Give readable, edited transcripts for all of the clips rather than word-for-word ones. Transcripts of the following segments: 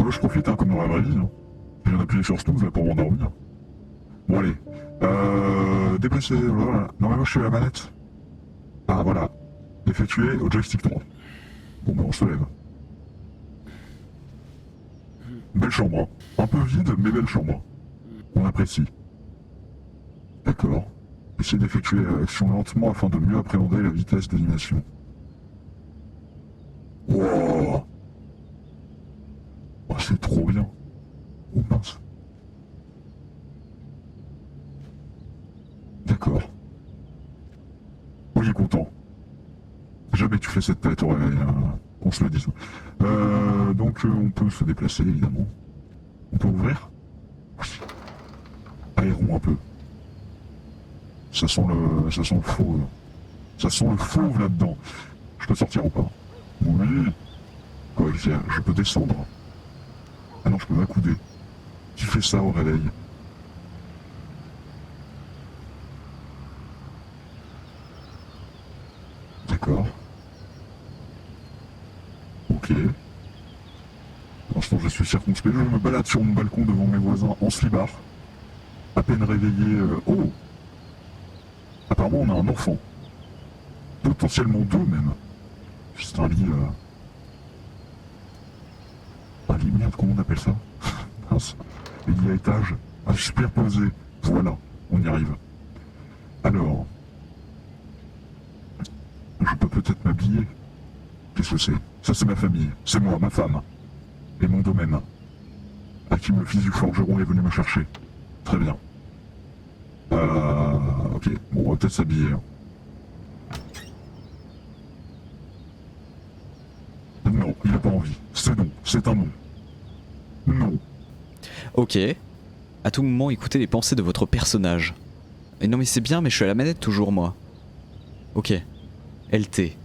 bah, je profite, hein, comme dans la vraie vie. Hein. Je viens d'appuyer sur snooze là pour m'endormir. Bon allez. Déplacer, voilà. Non mais moi je suis à la manette. Ah voilà. Effectuer au joystick droit. Bon bah on se lève. Belle chambre. Hein. Un peu vide, mais belle chambre. On apprécie. D'accord. Essayez d'effectuer l'action lentement afin de mieux appréhender la vitesse d'animation. Wow. Oh, c'est trop bien. Oh mince. D'accord. Oui, il est content. Jamais tu fais cette tête au réveil, qu'on se le dise. Donc on peut se déplacer évidemment. On peut ouvrir. Oui. Aérons un peu. Ça sent le fauve. Ça sent le fauve là-dedans. Je peux sortir ou pas? Oui. Quoi, je peux descendre? Ah non, je peux m'accouder. Qui fait ça au réveil? D'accord. Ok. Pour l'instant, je suis circonspect. Je me balade sur mon balcon devant mes voisins en slibard. À peine réveillé. Oh! Apparemment, on a un enfant. Potentiellement deux, même. C'est un lit. Un lit, merde, comment on appelle ça? Mince. Les lits à étage. Ah, superposé. Voilà, on y arrive. Alors. Je peux peut-être m'habiller. Qu'est-ce que c'est? Ça, c'est ma famille. C'est moi, ma femme. Et mon domaine. Hakim, le fils du forgeron, est venu me chercher. Très bien. Ok. Bon, on va peut-être s'habiller. Hein. Non, il n'a pas envie. C'est non. C'est un non. Non. Ok. À tout moment, écoutez les pensées de votre personnage. Et non mais c'est bien, mais je suis à la manette toujours, moi. Ok. LT.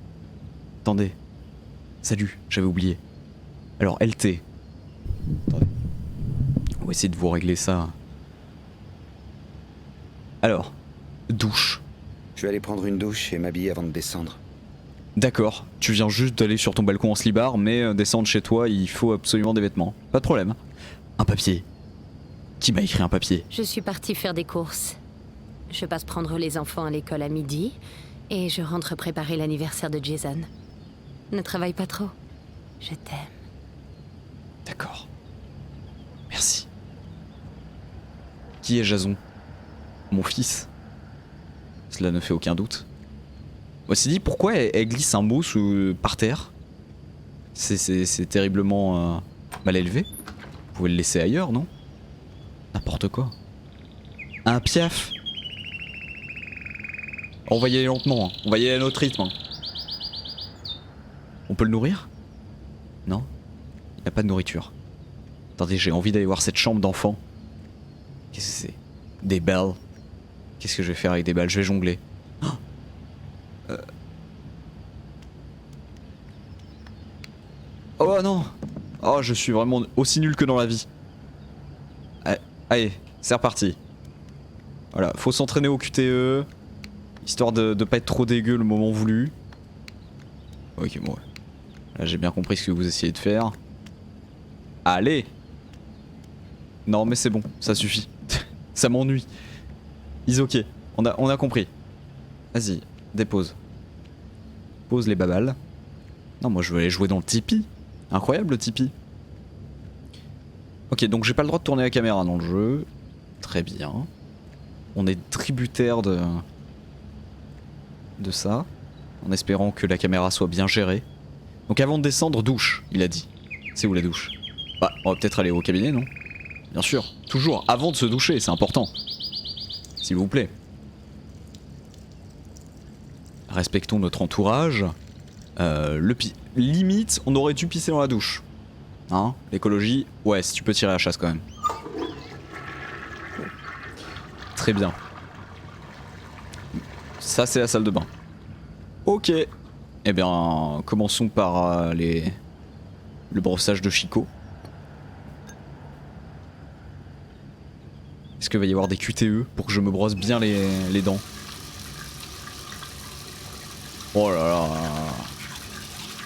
Attendez. Salut, j'avais oublié. Alors, LT. Attendez. On va essayer de vous régler ça. Alors, douche. Je vais aller prendre une douche et m'habiller avant de descendre. D'accord, tu viens juste d'aller sur ton balcon en slibard, mais descendre chez toi, il faut absolument des vêtements. Pas de problème. Un papier. Qui m'a écrit un papier? Je suis partie faire des courses. Je passe prendre les enfants à l'école à midi et je rentre préparer l'anniversaire de Jason. Ne travaille pas trop. Je t'aime. D'accord. Merci. Qui est Jason? Mon fils. Cela ne fait aucun doute. Voici dit, pourquoi elle glisse un mot par terre? C'est terriblement mal élevé. Vous pouvez le laisser ailleurs, non? N'importe quoi. Un piaf. On va y aller lentement, hein. On va y aller à notre rythme. Hein. On peut le nourrir? Non? Il n'y a pas de nourriture. Attendez, j'ai envie d'aller voir cette chambre d'enfant. Qu'est-ce que c'est? Des balles. Qu'est-ce que je vais faire avec des balles? Je vais jongler. Oh non! Oh, je suis vraiment aussi nul que dans la vie. Allez, c'est reparti. Voilà, faut s'entraîner au QTE. Histoire de pas être trop dégueu le moment voulu. Ok, bon. Là, j'ai bien compris ce que vous essayez de faire. Allez! Non, mais c'est bon, ça suffit. Ça m'ennuie. Is ok, on a compris. Vas-y, dépose. Pose les babales. Non, moi je veux aller jouer dans le Tipeee. Incroyable le Tipeee. Ok, donc j'ai pas le droit de tourner la caméra dans le jeu. Très bien. On est tributaire de ça. En espérant que la caméra soit bien gérée. Donc avant de descendre, douche, il a dit. C'est où la douche? Bah, on va peut-être aller au cabinet, non? Bien sûr, toujours avant de se doucher, c'est important. S'il vous plaît. Respectons notre entourage. Limite, on aurait dû pisser dans la douche. Hein? L'écologie, ouais, si tu peux tirer la chasse quand même. Très bien. Ça, c'est la salle de bain. Ok. Eh bien, commençons par le brossage de Chico. Est-ce qu'il va y avoir des QTE pour que je me brosse bien les dents? Oh là là.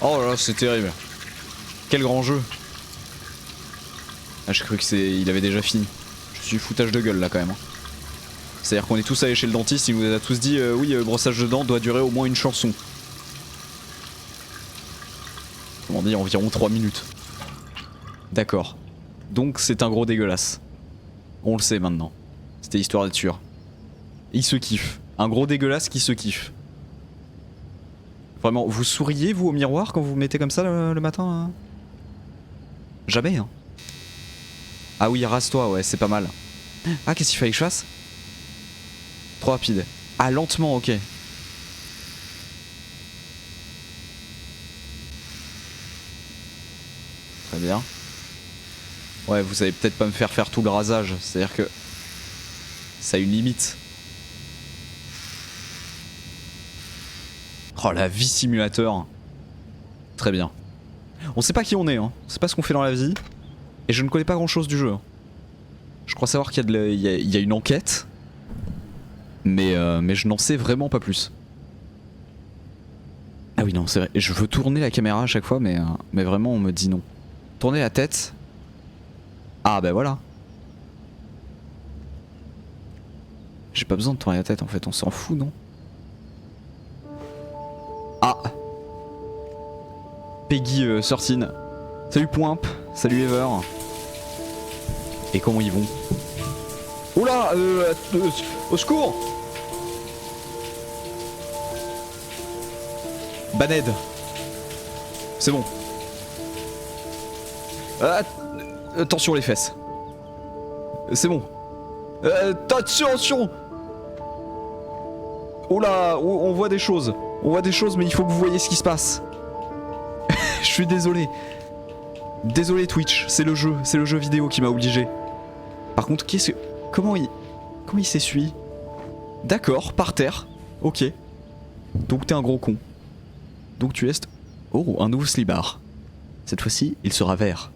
Oh là là, c'est terrible. Quel grand jeu. Ah, j'ai cru que il avait déjà fini. Je suis foutage de gueule là quand même. C'est-à-dire qu'on est tous allés chez le dentiste, il nous a tous dit oui, brossage de dents doit durer au moins une chanson. Comment dire, environ 3 minutes. D'accord. Donc c'est un gros dégueulasse. On le sait maintenant. C'était histoire d'être sûr. Il se kiffe. Un gros dégueulasse qui se kiffe. Vraiment, vous souriez vous au miroir quand vous vous mettez comme ça le matin hein? Jamais hein. Ah oui, rase-toi, ouais, c'est pas mal. Ah, qu'est-ce qu'il fallait que je fasse? Trop rapide. Ah, lentement, ok. Très bien. Ouais, vous allez peut-être pas me faire faire tout le rasage, c'est-à-dire que ça a une limite. Oh, la vie simulateur. Très bien. On sait pas qui on est, hein. On sait pas ce qu'on fait dans la vie. Et je ne connais pas grand chose du jeu. Je crois savoir qu'il y a une enquête. Mais je n'en sais vraiment pas plus. Ah oui, non, c'est vrai. Je veux tourner la caméra à chaque fois, mais vraiment, on me dit non. Tourner la tête. Ah, bah voilà. J'ai pas besoin de tourner la tête en fait, on s'en fout, non? Ah! Peggy 13. Salut Poimp, salut Ever. Et comment ils vont? Oula, au secours! Baned. C'est bon. Attention les fesses. C'est bon. Attention! Oula, on voit des choses. On voit des choses, mais il faut que vous voyez ce qui se passe. Je suis désolé. Désolé Twitch, c'est le jeu vidéo qui m'a obligé. Par contre, comment il s'essuie? D'accord, par terre. Ok. Donc t'es un gros con. Donc tu es... Oh, un nouveau slibard. Cette fois-ci, il sera vert.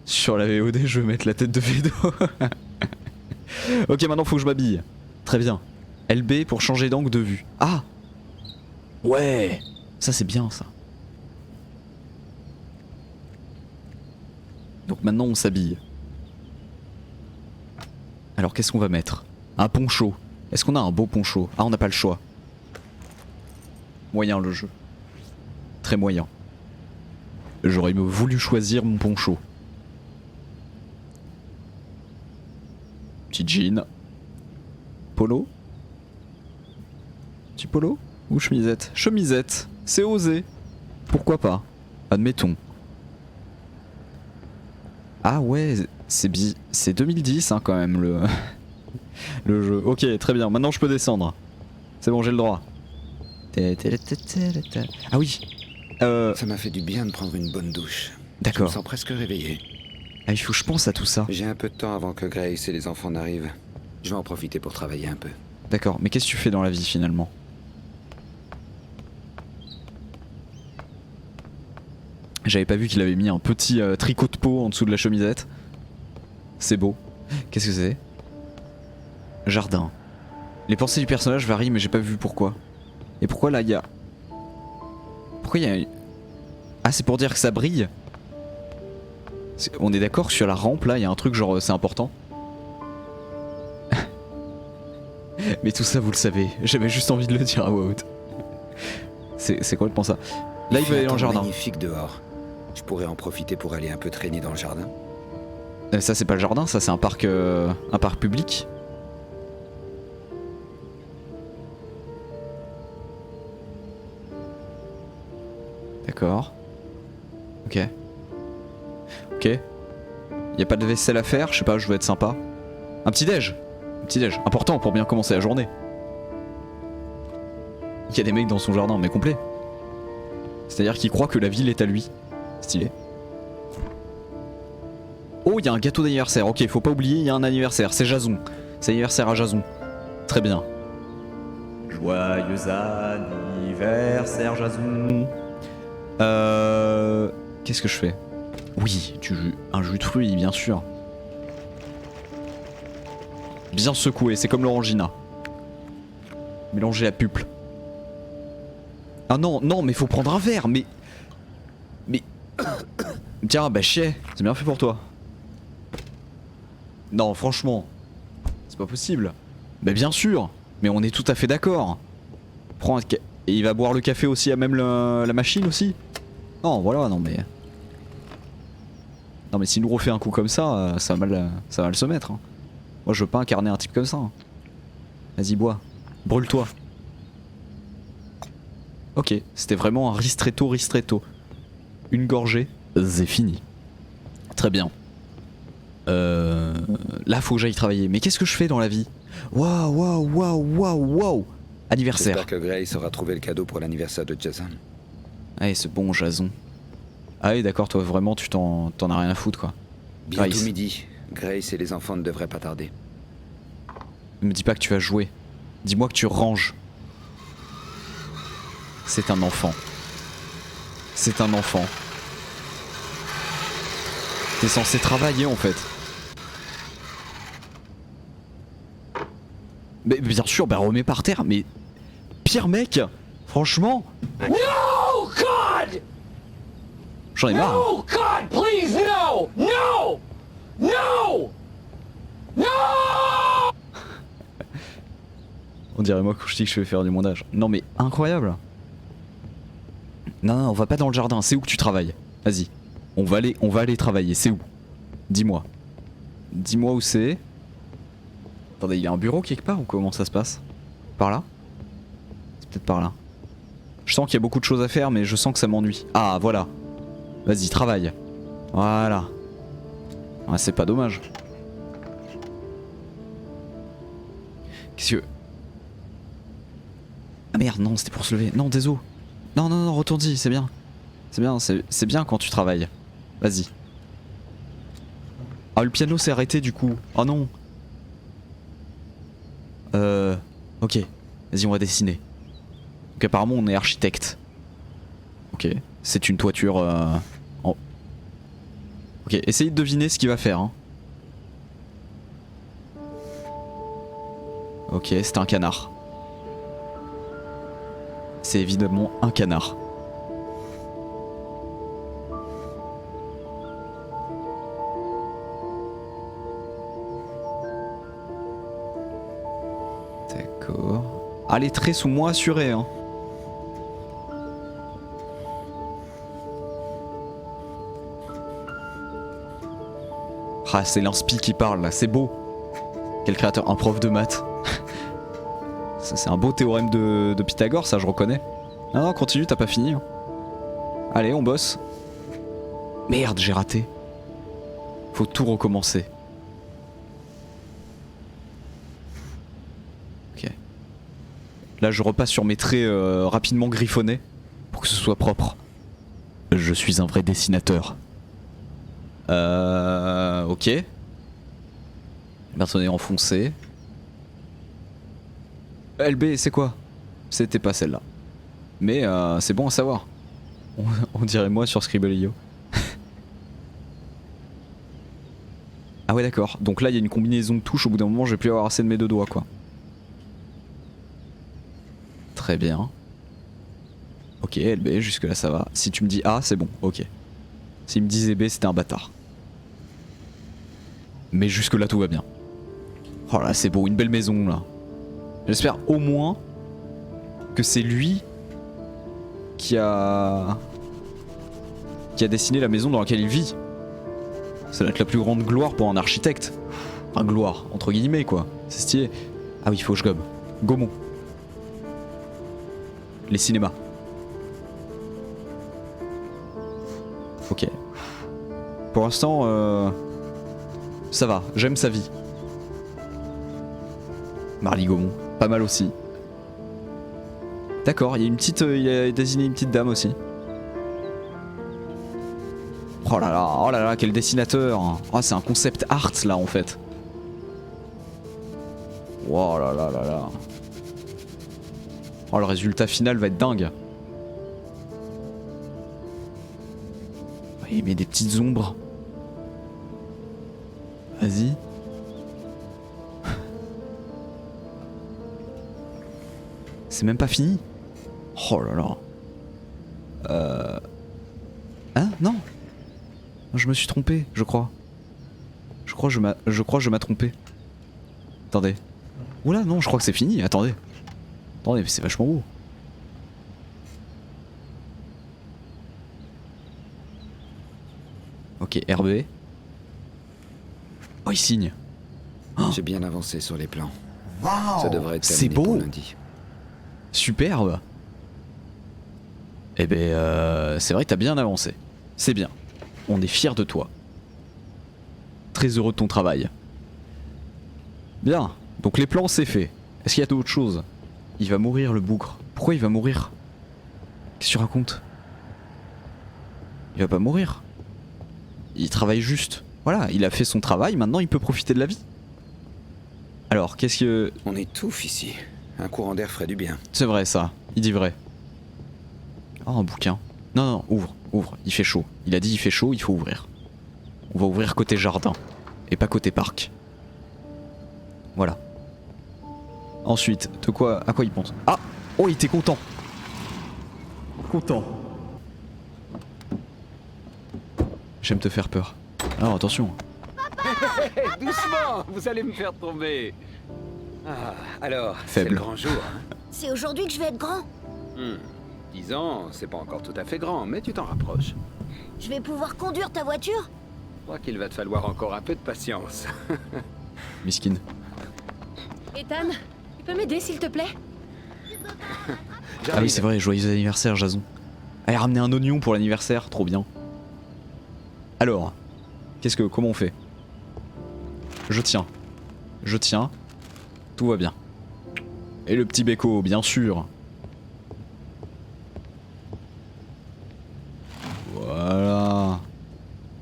Sur la VOD, je vais mettre la tête de Vedo. Ok, maintenant faut que je m'habille. Très bien. LB pour changer d'angle de vue. Ah! Ouais! Ça c'est bien ça. Donc maintenant on s'habille. Alors qu'est-ce qu'on va mettre? Un poncho. Est-ce qu'on a un beau poncho? Ah, on n'a pas le choix. Moyen le jeu. Très moyen. J'aurais voulu choisir mon poncho. Petit jean. Polo. Petit polo ou chemisette? Chemisette. C'est osé. Pourquoi pas? Admettons. Ah ouais, c'est 2010 hein, quand même le... le jeu. Ok, très bien. Maintenant je peux descendre. C'est bon, j'ai le droit. Ah oui. Ça m'a fait du bien de prendre une bonne douche. D'accord. Je me sens presque réveillé. Ah, il faut que je pense à tout ça. J'ai un peu de temps avant que Grace et les enfants n'arrivent. Je vais en profiter pour travailler un peu. D'accord, mais qu'est-ce que tu fais dans la vie finalement? J'avais pas vu qu'il avait mis un petit tricot de peau en dessous de la chemisette. C'est beau. Qu'est-ce que c'est? Jardin. Les pensées du personnage varient mais j'ai pas vu pourquoi. Et pourquoi là il y a... Pourquoi il y a... Ah, c'est pour dire que ça brille? On est d'accord sur la rampe là, il y a un truc genre c'est important. Mais tout ça vous le savez, j'avais juste envie de le dire à voix haute. C'est complètement ça. Là il veut aller dans le jardin. Magnifique dehors. Je pourrais en profiter pour aller un peu traîner dans le jardin. Ça c'est pas le jardin, ça c'est un parc public. D'accord. Ok. Ok. Y a pas de vaisselle à faire, je sais pas, je veux être sympa. Un petit déj. Un petit déj, important pour bien commencer la journée. Il y a des mecs dans son jardin, mais complet. C'est-à-dire qu'il croit que la ville est à lui. Stylé. Oh, il y a un gâteau d'anniversaire. Ok, faut pas oublier, il y a un anniversaire. C'est Jason. C'est anniversaire à Jason. Très bien. Joyeux anniversaire, Jason. Qu'est-ce que je fais? Oui, un jus de fruits, bien sûr. Bien secoué, c'est comme l'orangina. Mélanger la pulpe. Ah non, non, mais faut prendre un verre, mais Tiens, bah chier, c'est bien fait pour toi. Non, franchement, c'est pas possible. Bah bien sûr, mais on est tout à fait d'accord. Prends un et il va boire le café aussi à même la machine aussi. Non, voilà, non mais... Non mais s'il nous refait un coup comme ça va mal se mettre. Hein. Moi je veux pas incarner un type comme ça. Hein. Vas-y bois, brûle-toi. Ok, c'était vraiment un ristretto. Une gorgée, c'est fini. Très bien. Là faut que j'aille travailler. Mais qu'est-ce que je fais dans la vie? Waouh. Anniversaire. J'espère que Grace aura trouvé le cadeau pour l'anniversaire de Jason. Allez, ce bon Jason. Ah oui d'accord, toi vraiment tu t'en as rien à foutre quoi. Bientôt Grace. midi. Grace et les enfants ne devraient pas tarder. Ne me dis pas que tu as joué. Dis-moi que tu ranges. C'est un enfant. C'est un enfant. T'es censé travailler en fait. Mais bien sûr, bah remets par terre, mais... Pire mec. Franchement. No, God! J'en ai marre. No, God, please, no! No! No! No! On dirait moi que je dis que je vais faire du montage. Non mais incroyable. Non, on va pas dans le jardin, c'est où que tu travailles? Vas-y. On va aller travailler, c'est où? Dis-moi. Dis-moi où c'est. Attendez, il y a un bureau quelque part ou comment ça se passe? Par là? C'est peut-être par là. Je sens qu'il y a beaucoup de choses à faire mais je sens que ça m'ennuie. Ah voilà. Vas-y, travaille. Voilà. Ouais, c'est pas dommage. Qu'est-ce que... Ah merde, non, c'était pour se lever. Non, désolé. Non, retourne-y, c'est bien. C'est bien quand tu travailles. Vas-y. Ah, le piano s'est arrêté du coup. Oh non. Ok. Vas-y, on va dessiner. Donc apparemment, on est architecte. Ok. C'est une toiture en... Ok, essayez de deviner ce qu'il va faire. Hein. Ok, c'est un canard. C'est évidemment un canard. D'accord. Ah, les traits sont moins assurés, hein. Ah, c'est l'inspi qui parle là, c'est beau. Quel créateur? Un prof de maths. Ça, c'est un beau théorème de Pythagore, ça je reconnais. Non, continue, t'as pas fini. Hein. Allez, on bosse. Merde, j'ai raté. Faut tout recommencer. Ok. Là, je repasse sur mes traits rapidement griffonnés pour que ce soit propre. Je suis un vrai dessinateur. Ok. Bâtonnet enfoncé. LB, c'est quoi? C'était pas celle-là. Mais c'est bon à savoir. On dirait moi sur Scribblio. Ah ouais d'accord. Donc là il y a une combinaison de touches. Au bout d'un moment je vais plus avoir assez de mes deux doigts quoi. Très bien. Ok LB, jusque là ça va. Si tu me dis A c'est bon, ok. S'il me disait B c'était un bâtard. Mais jusque là tout va bien. Oh là c'est beau, une belle maison là. J'espère au moins que c'est lui qui a dessiné la maison dans laquelle il vit. Ça doit être la plus grande gloire pour un architecte. Enfin gloire, entre guillemets quoi. C'est stylé. Ah oui, il faut que je gomme. Gaumont. Les cinémas. Ok. Pour l'instant, ça va, j'aime sa vie. Marly Gaumont, pas mal aussi. D'accord, il y a une petite, il a désigné une petite dame aussi. Oh là là, quel dessinateur. Oh, c'est un concept art là en fait. Oh là là là là. Oh, le résultat final va être dingue. Il met des petites ombres. Vas-y. C'est même pas fini. Oh là là. Hein? Non. Je me suis trompé, je crois. Je crois que je m'a trompé. Attendez. Oula, non, je crois que c'est fini. Attendez. Attendez, mais c'est vachement beau. Ok, RB. Oh, il signe. J'ai bien avancé sur les plans. Ça devrait être c'est terminé beau. pour lundi. Superbe. Eh ben, c'est vrai que t'as bien avancé. C'est bien. On est fiers de toi. Très heureux de ton travail. Bien. Donc les plans, c'est fait. Est-ce qu'il y a d'autres choses? Il va mourir, le bougre. Pourquoi il va mourir? Qu'est-ce que tu racontes? Il va pas mourir. Il travaille juste. Voilà, il a fait son travail, maintenant il peut profiter de la vie. Alors, qu'est-ce que... On étouffe ici. Un courant d'air ferait du bien. C'est vrai ça, il dit vrai. Oh, un bouquin. Non, non, ouvre, ouvre, il fait chaud. Il a dit il fait chaud, il faut ouvrir. On va ouvrir côté jardin, et pas côté parc. Voilà. Ensuite, de quoi, à quoi il pense? Ah! Oh, il était content. Content. J'aime te faire peur. Alors attention. Doucement, vous allez me faire tomber. Ah, alors, c'est Faible. le grand jour. Hein. C'est aujourd'hui que je vais être grand. 10 ans, c'est pas encore tout à fait grand, mais tu t'en rapproches. Je vais pouvoir conduire ta voiture. Je crois qu'il va te falloir encore un peu de patience. Miskin. Ethan, tu peux m'aider s'il te plaît? Ah oui, c'est vrai, joyeux anniversaire, Jason. Allez, ramener un oignon pour l'anniversaire, trop bien. Alors, comment on fait? Je tiens. Je tiens. Tout va bien. Et le petit Beko, bien sûr. Voilà.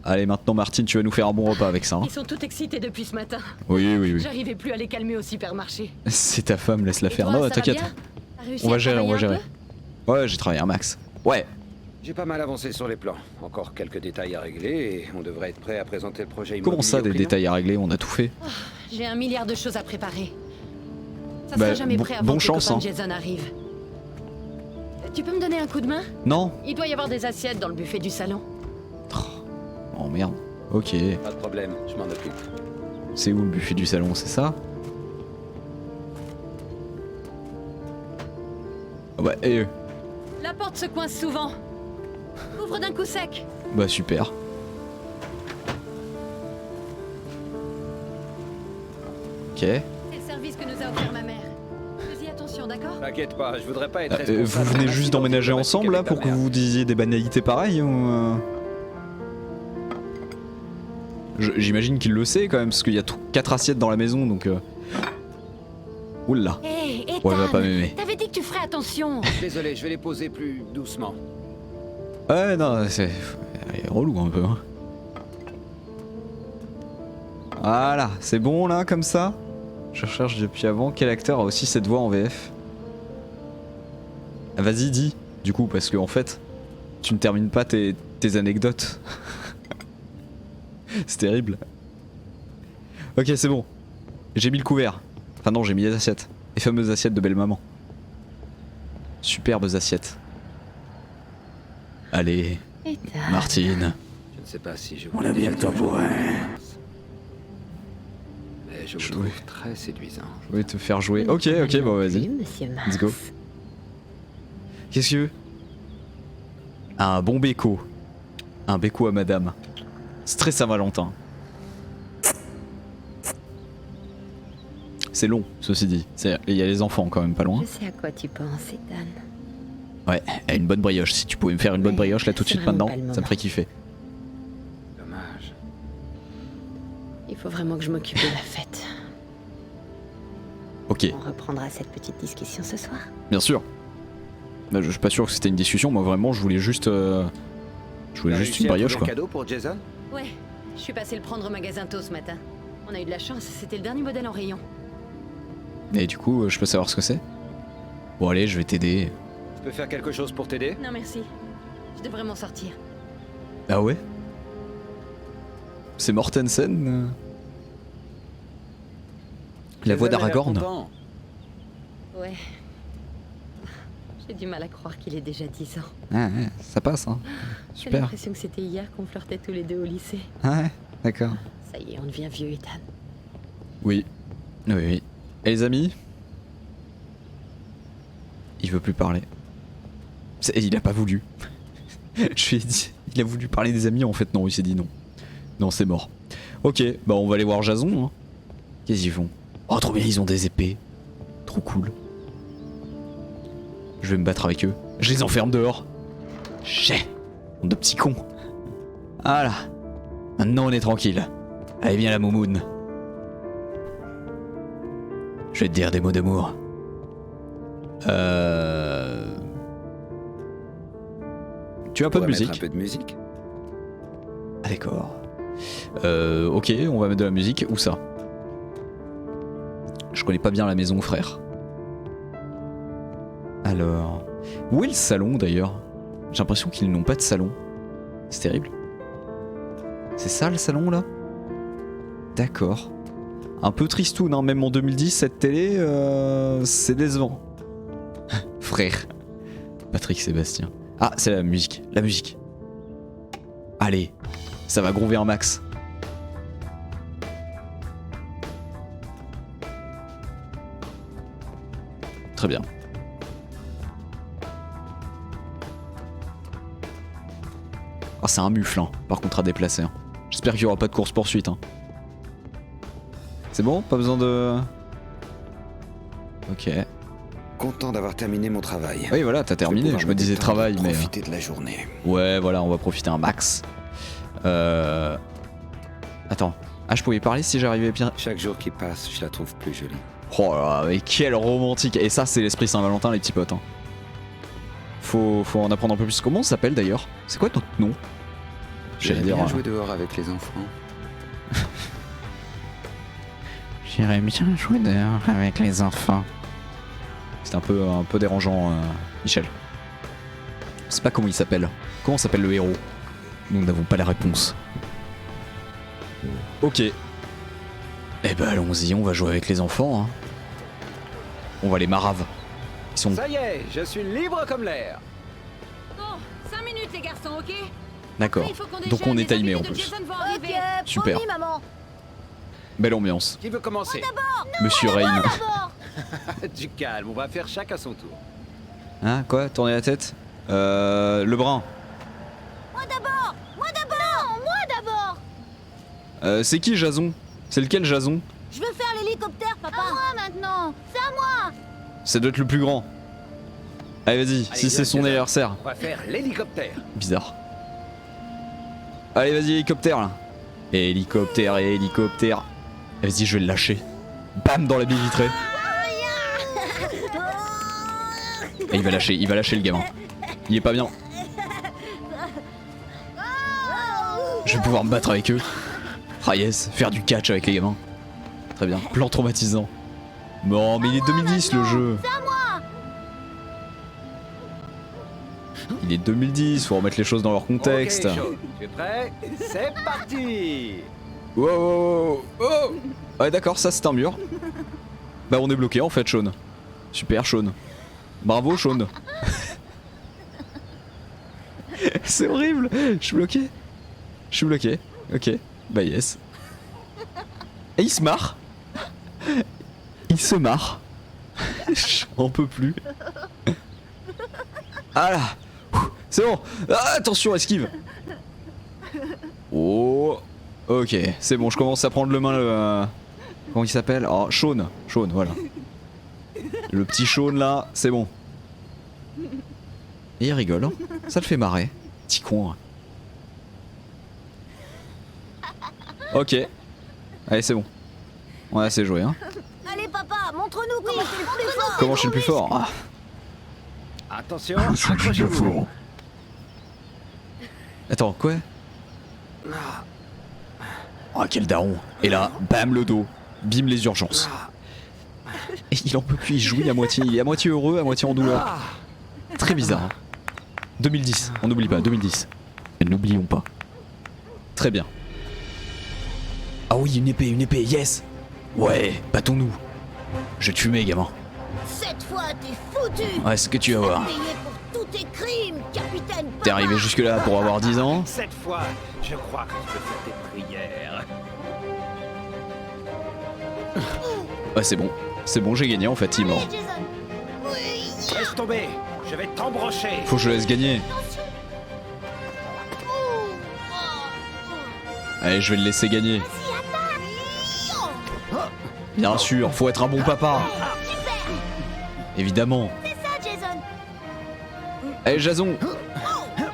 Allez, maintenant Martine, tu vas nous faire un bon repas avec ça. Hein. Ils sont tous excités depuis ce matin. Oui, oui, oui. J'arrivais plus à les calmer au supermarché. C'est ta femme, laisse-la Et faire. toi, Non, ça va t'inquiète. bien? T'as réussi On va à gérer, on va travailler un gérer. Ouais, j'ai travaillé un max. Ouais. J'ai pas mal avancé sur les plans. Encore quelques détails à régler et on devrait être prêt à présenter le projet immobilier. Comment ça, au des client. détails à régler? On a tout fait. peu? J'ai un milliard de choses à préparer. Ça Bah, sera jamais bon- prêt bon avant que chance, copain hein. Jason arrive. Tu peux me donner un coup de main? Non? Il doit y avoir des assiettes dans le buffet du salon. Oh merde. Ok. Pas de problème, je m'en occupe. C'est où le buffet du salon, c'est ça? Ah bah, La porte se coince souvent. Ouvre d'un coup sec. bah super. Ok. C'est le service que nous a offert ma mère. Fais-y attention, d'accord? T'inquiète pas, je voudrais pas être Vous responsable venez d'un juste accident d'emménager diplomatique ensemble là avec ta pour que mère. vous disiez des banalités pareilles ou J'imagine qu'il le sait quand même parce qu'il y a 4 assiettes dans la maison donc Oula. Hé, Ethan, Ouais, elle va pas m'aimer. t'avais dit que tu ferais attention. Désolé, je vais les poser plus doucement. Ouais non c'est elle est relou un peu hein. Voilà, c'est bon là comme ça. Je recherche depuis avant quel acteur a aussi cette voix en VF. Ah, vas-y dis du coup parce que en fait tu ne termines pas tes anecdotes. C'est terrible. Ok c'est bon. J'ai mis le couvert. Enfin non j'ai mis les assiettes. Les fameuses assiettes de belle maman. Superbes assiettes. Allez, Ethan. Martine. Je ne sais pas si je On vous a l'ai bien déjà le temps dit, pour elle. mais je vous Jouer. trouve très séduisant. Je vais te faire jouer. Ok, ok, bon vas-y. Monsieur Mars. Let's go. Qu'est-ce que tu veux? Un bon béco. Un béco à madame. C'est très Saint-Valentin. C'est long, ceci dit. Il y a les enfants quand même pas loin. Je sais à quoi tu penses, Ethan. Ouais, et une bonne brioche. Si tu pouvais me faire une bonne Ouais, brioche là tout de c'est suite vraiment maintenant, pas le ça me moment. ferait kiffer. Dommage. Il faut vraiment que je m'occupe de la fête. Ok, On reprendra cette petite discussion ce soir. bien sûr. Bah, je suis pas sûr que c'était une discussion, moi vraiment je voulais juste. Je voulais T'as juste réussi une à trouver brioche un quoi. cadeau pour Jason? Ouais, je suis passé le prendre au magasin tôt ce matin. On a eu de la chance, c'était le dernier modèle en rayon. Et du coup, je peux savoir ce que c'est? Bon allez, je vais t'aider. Je peux faire quelque chose pour t'aider? Non merci, je devrais m'en sortir. Ah ouais? C'est Mortensen La voix Jason a l'air d'Aragorn. content. Ouais. J'ai du mal à croire qu'il ait déjà 10 ans. Ouais, ça passe, hein. J'ai Super. l'impression que c'était hier qu'on flirtait tous les deux au lycée. Ouais, d'accord. Ça y est, on devient vieux, Ethan. Oui. Oui, oui. Et les amis? Il veut plus parler. Il a pas voulu. Je lui ai dit, il a voulu parler des amis, en fait non, il s'est dit non. Non, c'est mort. Ok, bah on va aller voir Jason. Hein. Qu'est-ce qu'ils font? Oh, trop bien, ils ont des épées. Trop cool. Je vais me battre avec eux. Je les enferme dehors. Chais, de petits cons. Voilà. Maintenant on est tranquille. Allez, viens la moumoune. Je vais te dire des mots d'amour. Tu as un peu de Pourrais mettre musique? un peu de musique. Ah, d'accord. Ok, on va mettre de la musique. Où ça? Je connais pas bien la maison, frère. Alors... Où est le salon, d'ailleurs? J'ai l'impression qu'ils n'ont pas de salon. C'est terrible. C'est ça, le salon, là? D'accord. Un peu tristoun, hein. Même en 2010, cette télé, c'est décevant. Frère. Patrick Sébastien. Ah, c'est la musique. La musique. Allez. Ça va groover un max. Très bien. Ah, c'est un mufle, hein, par contre à déplacer. Hein. J'espère qu'il n'y aura pas de course-poursuite. Hein. C'est bon? Pas besoin de... Ok. Content d'avoir terminé mon travail. Oui, voilà, t'as terminé. Je me disais travail, mais... Profiter de la journée. Ouais, voilà, on va profiter un max. Attends. Ah, je pouvais parler si j'arrivais bien... Chaque jour qui passe, je la trouve plus jolie. Oh là là, mais quel romantique. Et ça, c'est l'esprit Saint-Valentin, les petits potes. Hein. Faut en apprendre un peu plus. Comment on s'appelle d'ailleurs? C'est quoi notre nom? J'aimerais bien jouer dehors avec les enfants. J'irais bien jouer dehors avec les enfants. C'est un peu dérangeant, Michel. Je sais pas comment il s'appelle. Comment s'appelle le héros? Nous n'avons pas la réponse. Ok. Eh ben allons-y, on va jouer avec les enfants. Hein. On va les marave. Ils sont... Ça y est, je suis libre comme l'air. Bon, 5 minutes les garçons, ok? D'accord. Donc on est timé en plus. Ok, Super. promis, maman. Belle ambiance. Qui veut commencer? Monsieur Rain. Du calme, on va faire chacun son tour. Hein, quoi? Tourner la tête? Le brun. Moi d'abord. Moi d'abord. Non, moi d'abord. C'est qui Jason? C'est lequel Jason? Je veux faire l'hélicoptère, papa. À moi maintenant. C'est à moi. Ça doit être le plus grand. Allez, vas-y, Allez, si c'est viens, son Jason. anniversaire. On va faire l'hélicoptère. Bizarre. Allez, vas-y, hélicoptère là. Hélicoptère, hélicoptère. Vas-y, je vais le lâcher. Bam, dans la baie vitrée. Et il va lâcher le gamin. Il est pas bien. Je vais pouvoir me battre avec eux. Ah yes, faire du catch avec les gamins. Très bien. Plan traumatisant. Non, mais il est 2010 le jeu. Il est 2010, faut remettre les choses dans leur contexte. Ok, Sean, tu es prêt? C'est parti. Wow, wow, wow. Ouais, d'accord, ça c'est un mur. Bah, on est bloqué en fait, Sean. Super, Sean. Bravo, Sean. C'est horrible. Je suis bloqué. Je suis bloqué. Ok. Bah, yes. Et il se marre. Il se marre. J'en peux plus. Ah là. C'est bon. Ah, attention, esquive. Oh. Ok, c'est bon, je commence à prendre le main le... Comment il s'appelle? Oh, Sean. Sean, voilà. Le petit Sean là, c'est bon. Et il rigole, hein. Ça le fait marrer. Petit con. Hein. Ok. Allez, c'est bon. On a assez joué, hein. Allez, papa, montre-nous comment tu es le plus fort. Comment je suis le plus fort? Ah. Attention, Je suis giga accrochez-vous. fort. Attends, quoi? Oh, quel daron. Et là, bam, le dos. Bim, les urgences. Et il en peut plus, il jouit à moitié. Il est à moitié heureux, à moitié en douleur. Très bizarre. Hein. 2010, on n'oublie pas, 2010. Et n'oublions pas. Très bien. Ah oui, une épée, yes. Ouais, battons-nous. Je vais te fumer, gamin. Cette fois, t'es foutu. Ouais, ce que tu vas voir. Payé pour tous tes crimes, capitaine. T'es arrivé jusque là pour avoir 10 ans. Cette fois, je crois que je peux faire tes prières. Ouais, c'est bon. C'est bon, j'ai gagné en fait, il est mort. Jason. Oui. Laisse tomber, je vais t'embrocher. Faut que je le laisse gagner. Allez, je vais le laisser gagner. Bien sûr, faut être un bon papa. Évidemment. C'est ça, Jason. Allez, Jason.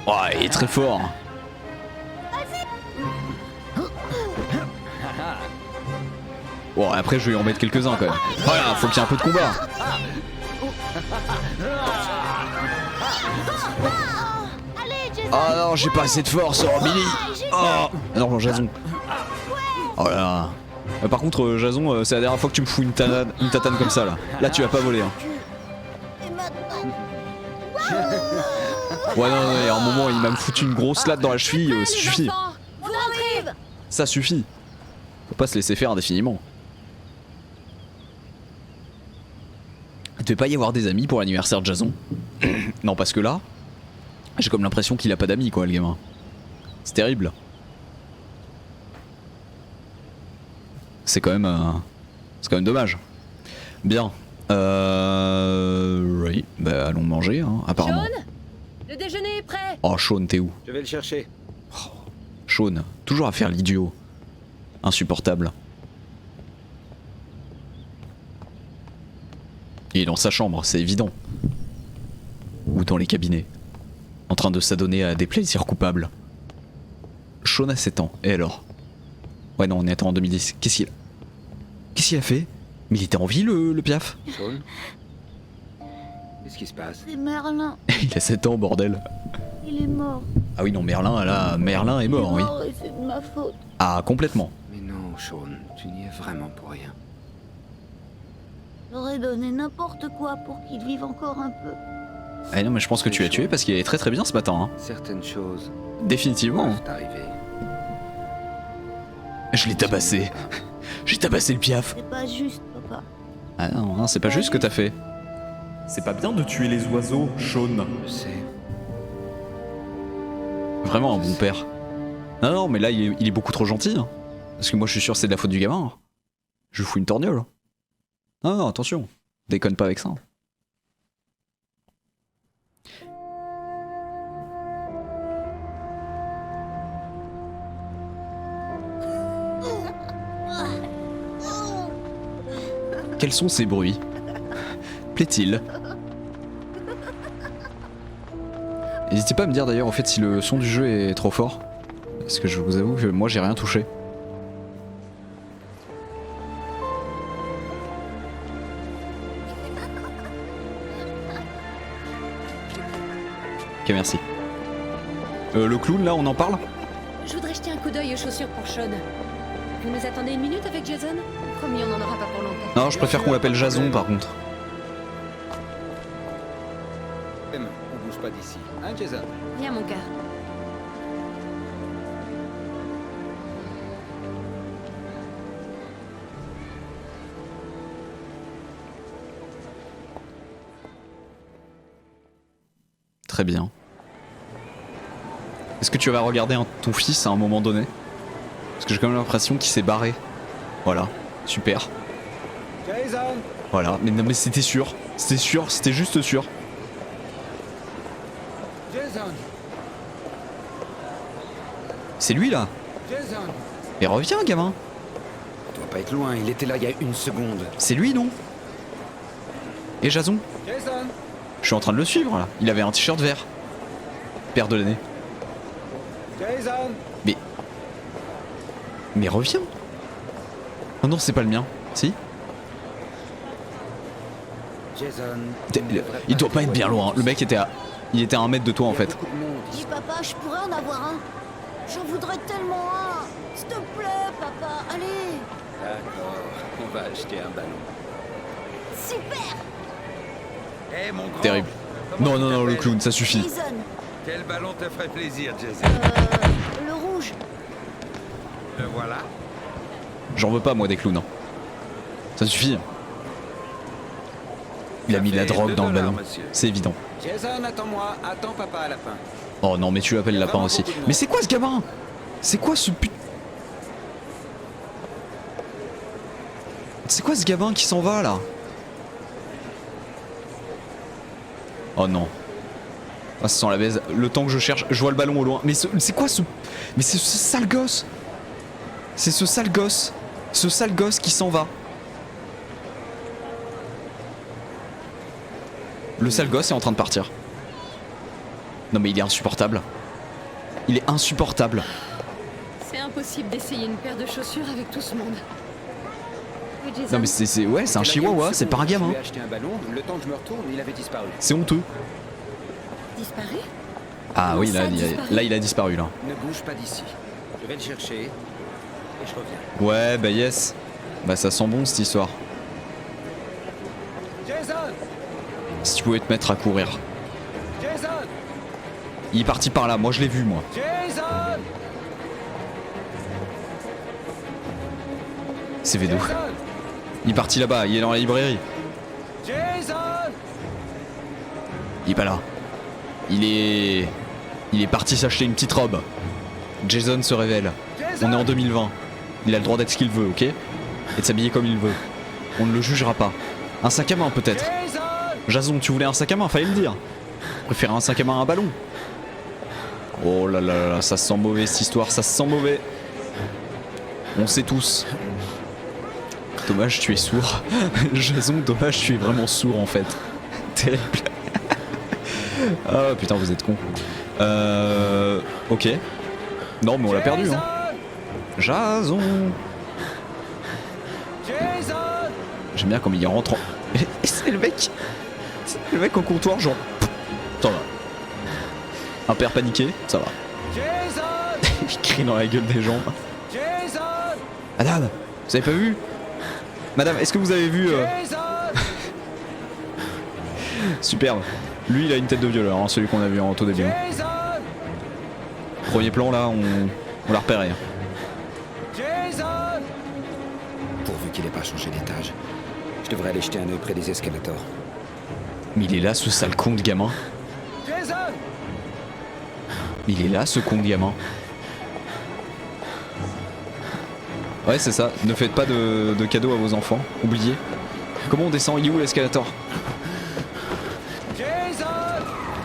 Oh, il est très fort. Bon, après, je vais en mettre quelques-uns quand même. Voilà, faut qu'il y ait un peu de combat. Allez, Jason. Oh non, j'ai pas assez de force, oh Billy. Oh non, Jason. Oh là. Par contre, Jason, c'est la dernière fois que tu me fous une tatane comme ça là. Là, tu vas pas voler. Hein. Et maintenant. Ouais, non, non, à un moment, il m'a foutu une grosse latte dans la cheville, ça suffit. On arrive. Ça suffit. Faut pas se laisser faire indéfiniment. Il devait pas y avoir des amis pour l'anniversaire de Jason. Non, parce que là, j'ai comme l'impression qu'il a pas d'amis, quoi, le gamin. C'est terrible. C'est quand même dommage. Bien. Oui, bah allons manger, hein, apparemment. Sean, le déjeuner est prêt. Oh, Sean, t'es où? Je vais le chercher. Sean, toujours à faire l'idiot. Insupportable. Il est dans sa chambre, c'est évident. Ou dans les cabinets. En train de s'adonner à des plaisirs coupables. Sean a 7 ans, et alors? Ouais non, on est en 2010. Qu'est-ce qu'il a fait? Mais il était en vie le Piaf? Sean? Qu'est-ce qui se passe? C'est Merlin. Il a 7 ans, bordel. Il est mort. Ah oui non, Merlin est mort, oui. Et c'est de ma faute. Ah, complètement. Mais non, Sean, tu n'y es vraiment pour rien. J'aurais donné n'importe quoi pour qu'il vive encore un peu. Ah non, mais je pense que tu l'as tué parce qu'il allait très très bien ce matin. Hein. Certaines choses Définitivement. peuvent arriver. Je l'ai tabassé. J'ai tabassé le Piaf. C'est pas juste, papa. Ah non, non, c'est pas juste ce que t'as fait. C'est pas bien de tuer les oiseaux, Sean. Je sais. Vraiment un bon père. Non, non, mais là il est beaucoup trop gentil. Hein. Parce que moi je suis sûr que c'est de la faute du gamin. Hein. Je lui fous une torgnole. Non, non, attention. Déconne pas avec ça. Quels sont ces bruits? Plaît-il? N'hésitez pas à me dire d'ailleurs en fait si le son du jeu est trop fort. Parce que je vous avoue que moi j'ai rien touché. Ok, merci. Le clown là, on en parle? Je voudrais jeter un coup d'œil aux chaussures pour Sean. Vous nous attendez une minute avec Jason? Promis, on n'en aura pas pour longtemps. Non, je préfère qu'on l'appelle Jason par contre. On bouge pas d'ici. Hein, Jason? Viens, mon cœur. Très bien. Est-ce que tu vas regarder ton fils à un moment donné? Parce que j'ai quand même l'impression qu'il s'est barré. Voilà, super. Jason! Voilà, mais non mais c'était sûr. C'était sûr, c'était juste sûr. Jason! C'est lui là. Jason! Mais reviens gamin. Il doit pas être loin, il était là il y a une seconde. C'est lui non? Et Jason? Jason! Je suis en train de le suivre là. Il avait un t-shirt vert. Père de l'année. Jason! Mais reviens. Oh non, c'est pas le mien. Si? Jason! Il doit pas être bien loin. Le mec était à 1 mètre de toi en fait. Beaucoup de monde ici. Dis, papa, je pourrais en avoir un. J'en voudrais tellement un. S'il te plaît, papa. Allez. D'accord, on va acheter un ballon. Super. Eh mon grand. Terrible. Comment Non, tu non, non, le t'appelles? clown, ça suffit. Jason. Quel ballon te ferait plaisir, Jason? Le rouge. Le voilà. J'en veux pas moi des clowns. Hein. Ça suffit. Il a Ça mis de la fait drogue 2 dans le ballon. monsieur. C'est évident. Jason, attends-moi. Attends papa à lapin. Oh non, mais tu l'appelles Il y a lapin vraiment aussi. beaucoup de monde. Mais c'est quoi ce gamin? C'est quoi ce put... C'est quoi ce gamin qui s'en va là? Oh non. Ah, ça sent la baise. Le temps que je cherche, je vois le ballon au loin. Mais c'est quoi ce... Mais c'est ce sale gosse. C'est ce sale gosse. Ce sale gosse qui s'en va. Le sale gosse est en train de partir. Non mais il est insupportable. Il est insupportable. C'est impossible d'essayer une paire de chaussures avec tout ce monde. Oui, Jason. Non mais c'est ouais, c'est un chihuahua, c'est pas un Je gamin. lui ai acheté un ballon. Le temps que je me retourne, il avait disparu. C'est honteux. Disparu? Ah Comment oui, ça, disparu là il a disparu là. Ne bouge pas d'ici. Je vais le chercher et je reviens. Ouais, bah yes. Bah ça sent bon cette histoire. Jason! Si tu pouvais te mettre à courir. Jason! Il est parti par là, moi je l'ai vu moi. Jason! C'est V2. Jason! Il est parti là-bas, il est dans la librairie. Jason! Il est pas là. Il est parti s'acheter une petite robe. Jason se révèle. On est en 2020. Il a le droit d'être ce qu'il veut, ok? Et de s'habiller comme il veut. On ne le jugera pas. Un sac à main peut-être. Jason! Jason, tu voulais un sac à main, fallait le dire. Préférer un sac à main à un ballon. Oh là là là, ça se sent mauvais cette histoire, ça se sent mauvais. On sait tous. Dommage, tu es sourd. Jason, dommage, tu es vraiment sourd en fait. Terrible. Ah putain, vous êtes con. Ok. Non, mais on l'a perdu, hein. Jason. Jason! J'aime bien comme il rentre en... Et c'est le mec. C'est le mec au comptoir, genre. Ça va. Un père paniqué, ça va. Jason! Il crie dans la gueule des gens. Jason! Madame, vous avez pas vu? Madame, est-ce que vous avez vu Jason! Superbe. Lui, il a une tête de violeur, hein, celui qu'on a vu en tout début. Jason! Premier plan, là, on l'a repéré. Jason! Pourvu qu'il ait pas changé d'étage. Je devrais aller jeter un œil près des escalators. Mais il est là, ce sale con de gamin. Jason! Il est là, ce con de gamin. Ouais, c'est ça. Ne faites pas de cadeaux à vos enfants. Oubliez. Comment on descend? Il est où l'escalator? Jason!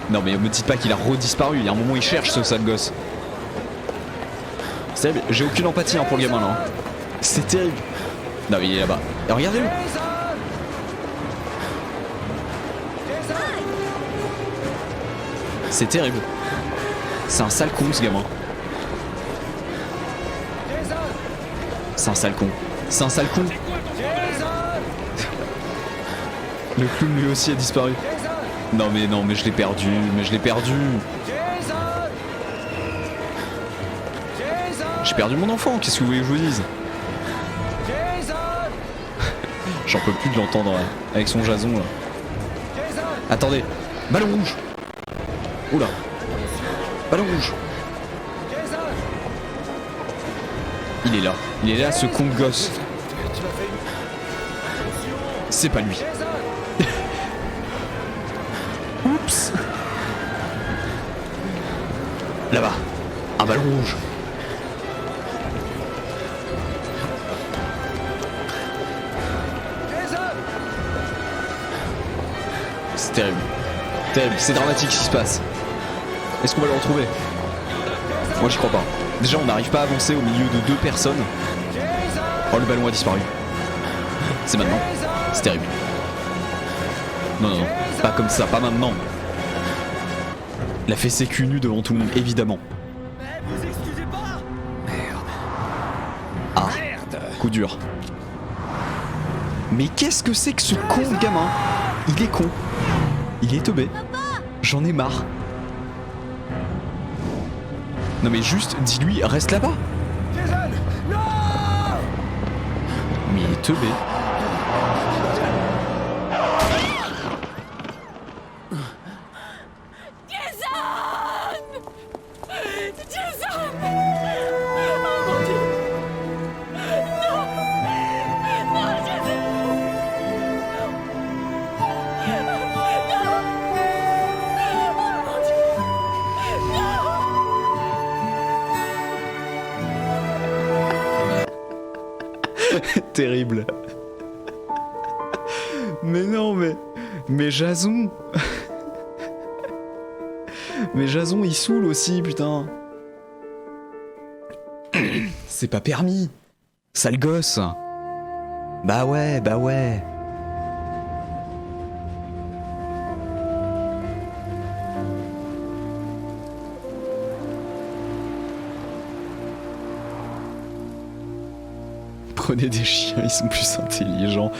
Non, mais me dites pas qu'il a redisparu. Il y a un moment, il cherche ce sale gosse. C'est terrible. J'ai aucune empathie hein, pour le gamin là. hein. C'est terrible. Non, mais il est là-bas. Et regardez-le. Jason! Jason! C'est terrible. C'est un sale con ce gamin. Jason! C'est un sale con. C'est un sale con. Jason! Le clown lui aussi a disparu. Jason! Non mais je l'ai perdu. Mais je l'ai perdu. Jason! Jason! J'ai perdu mon enfant. Qu'est-ce que vous voulez que je vous dise? Jason! J'en peux plus de l'entendre là, avec son Jason là. Jason! Attendez. Ballon rouge. Oula. Ballon rouge. Jason! Il est là. Il est là ce con de gosse. C'est pas lui. Jason! Oups. Là-bas. Un ballon rouge. Jason! C'est terrible. Terrible. C'est dramatique ce qui se passe. Est-ce qu'on va le retrouver? Moi j'y crois pas. Déjà on n'arrive pas à avancer au milieu de deux personnes. Oh le ballon a disparu. C'est maintenant. C'est terrible. Non. Pas comme ça, pas maintenant. Il a fait ses culs nus devant tout le monde, évidemment. Ah, coup dur. Mais qu'est-ce que c'est que ce con de gamin? Il est con. Il est teubé. J'en ai marre. Non mais juste, dis-lui, reste là-bas. Jason! Non! Mais il est teubé. Terrible. Mais non, mais Jason. Mais Jason il saoule aussi, putain. C'est pas permis. Sale gosse. Bah ouais, bah ouais. Prenez des chiens, ils sont plus intelligents.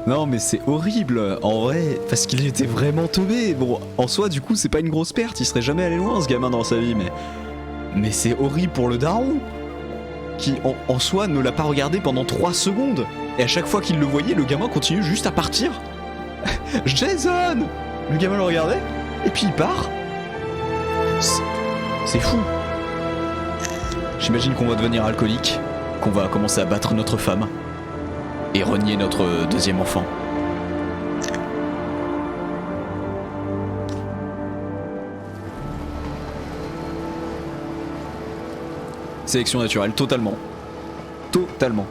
Non mais c'est horrible, en vrai, parce qu'il était vraiment teubé. Bon, en soi, du coup, c'est pas une grosse perte, il serait jamais allé loin ce gamin dans sa vie, mais c'est horrible pour le daron, qui en soi ne l'a pas regardé pendant 3 secondes. Et à chaque fois qu'il le voyait, le gamin continue juste à partir. Jason! Le gamin le regardait, et puis il part. C'est fou. J'imagine qu'on va devenir alcoolique, qu'on va commencer à battre notre femme. Et renier notre deuxième enfant. Sélection naturelle, totalement. Totalement.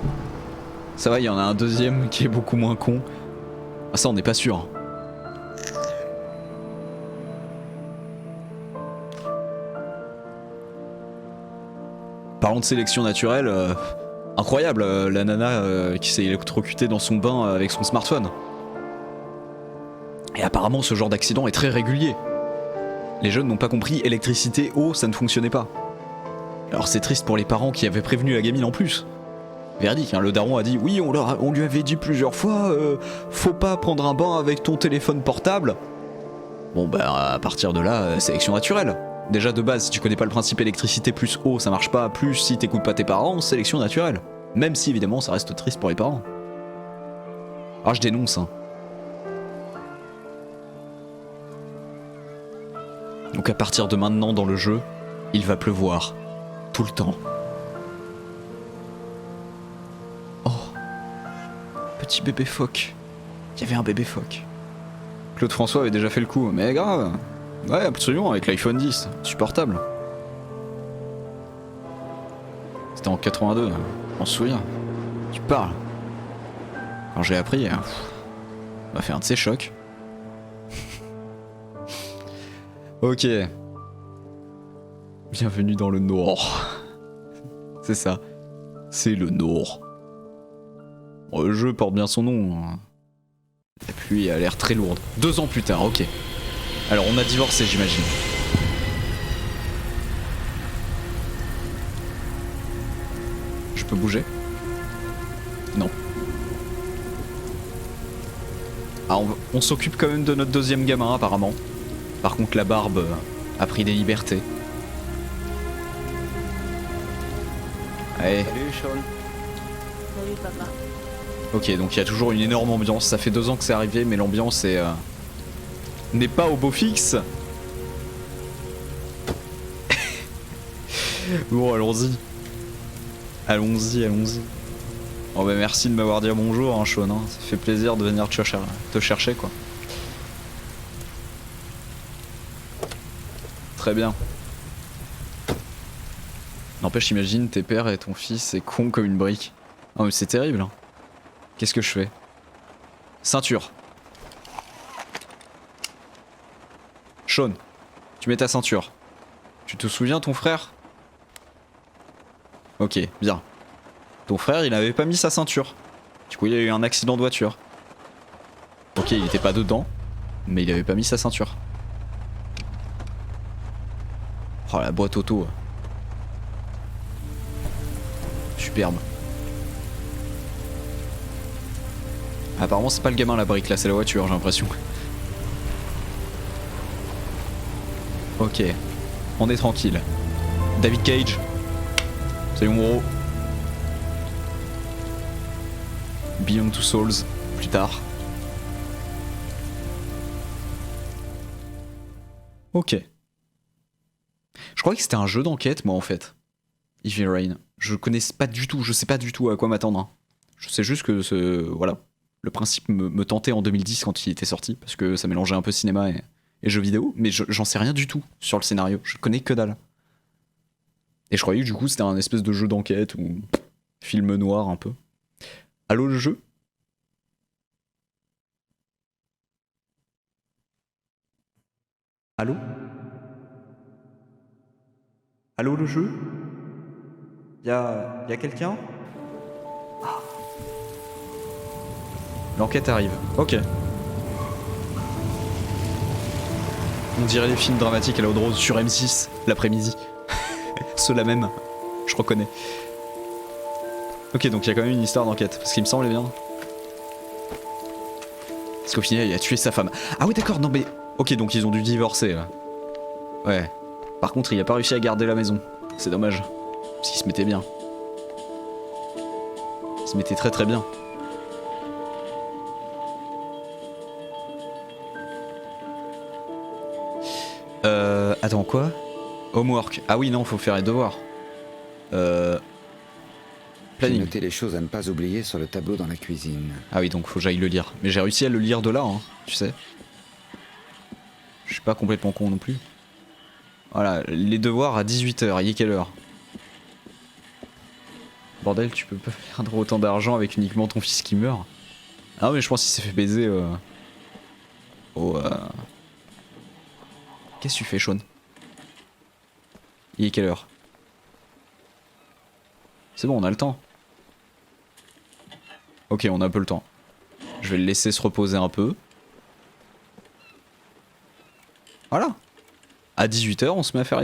Ça va, il y en a un deuxième qui est beaucoup moins con. Ah ça on n'est pas sûr. Parlons de sélection naturelle, incroyable, la nana qui s'est électrocutée dans son bain avec son smartphone. Et apparemment ce genre d'accident est très régulier. Les jeunes n'ont pas compris, électricité, eau, ça ne fonctionnait pas. Alors c'est triste pour les parents qui avaient prévenu la gamine en plus. Véridique, hein, le daron a dit oui, on lui avait dit plusieurs fois, faut pas prendre un bain avec ton téléphone portable. Bon bah à partir de là, sélection naturelle. Déjà de base, si tu connais pas le principe électricité plus eau, ça marche pas, plus si t'écoutes pas tes parents, sélection naturelle. Même si évidemment ça reste triste pour les parents. Ah je dénonce hein. Donc à partir de maintenant dans le jeu, il va pleuvoir. Tout le temps. Oh. Petit bébé phoque. Il y avait un bébé phoque. Claude François avait déjà fait le coup, mais grave. Ouais, absolument, avec l'iPhone 10, supportable. C'était en 82, on se souvient. Tu parles. Quand j'ai appris, on m'a fait un de ces chocs. Ok. Bienvenue dans le Nord. C'est ça. C'est le Nord. Bon, le jeu porte bien son nom. La pluie a l'air très lourde. 2 ans plus tard, ok. Alors on a divorcé j'imagine. Je peux bouger? Non. Ah on s'occupe quand même de notre deuxième gamin apparemment. Par contre la barbe a pris des libertés. Allez. Salut, Sean. Salut, papa. Ok, donc il y a toujours une énorme ambiance. Ça fait 2 ans que c'est arrivé, mais l'ambiance est n'est pas au beau fixe. Bon, allons-y. Allons-y. Oh bah merci de m'avoir dit bonjour, hein, Sean. Hein. Ça fait plaisir de venir te chercher, quoi. Très bien. N'empêche, imagine tes pères et ton fils, c'est con comme une brique. Oh mais c'est terrible. Hein. Qu'est-ce que je fais? Ceinture. Sean, tu mets ta ceinture. Tu te souviens ton frère? Ok, bien. Ton frère, il avait pas mis sa ceinture. Du coup, il a eu un accident de voiture. Ok, il était pas dedans, mais il avait pas mis sa ceinture. Oh la boîte auto. Superbe. Apparemment c'est pas le gamin la brique là, c'est la voiture j'ai l'impression. Ok, on est tranquille. David Cage. Salut mon gros. Beyond Two Souls, plus tard. Ok. Je croyais que c'était un jeu d'enquête moi en fait. Heavy Rain. Je connais pas du tout, je sais pas du tout à quoi m'attendre. Hein. Je sais juste que voilà. Le principe me tentait en 2010 quand il était sorti, parce que ça mélangeait un peu cinéma et jeux vidéo, mais j'en sais rien du tout sur le scénario, je connais que dalle. Et je croyais que du coup c'était un espèce de jeu d'enquête ou film noir un peu. Allô le jeu? Allô? Allô le jeu? Y'a quelqu'un? Ah. L'enquête arrive. Ok. On dirait les films dramatiques à la Haute Rose sur M6 l'après-midi. Ceux-là même. Je reconnais. Ok, donc il y a quand même une histoire d'enquête. Parce qu'il me semblait bien. Parce qu'au final, il a tué sa femme. Ah oui, d'accord, non mais... Ok, donc ils ont dû divorcer, là. Ouais. Par contre, il a pas réussi à garder la maison. C'est dommage. Parce qu'il se mettait bien. Il se mettait très très bien. Attends, quoi? Homework. Ah oui, non, faut faire les devoirs. J'ai Planning. noté les choses à ne pas oublier sur le tableau dans la cuisine. Ah oui, donc faut que j'aille le lire. Mais j'ai réussi à le lire de là, hein, tu sais. Je suis pas complètement con non plus. Voilà, les devoirs à 18 h. Il est quelle heure? Bordel, tu peux pas perdre autant d'argent avec uniquement ton fils qui meurt. Ah mais je pense qu'il s'est fait baiser Qu'est-ce que tu fais, Sean? Il est quelle heure? C'est bon, on a le temps. Ok, on a un peu le temps. Je vais le laisser se reposer un peu. Voilà. À 18 h, on se met à faire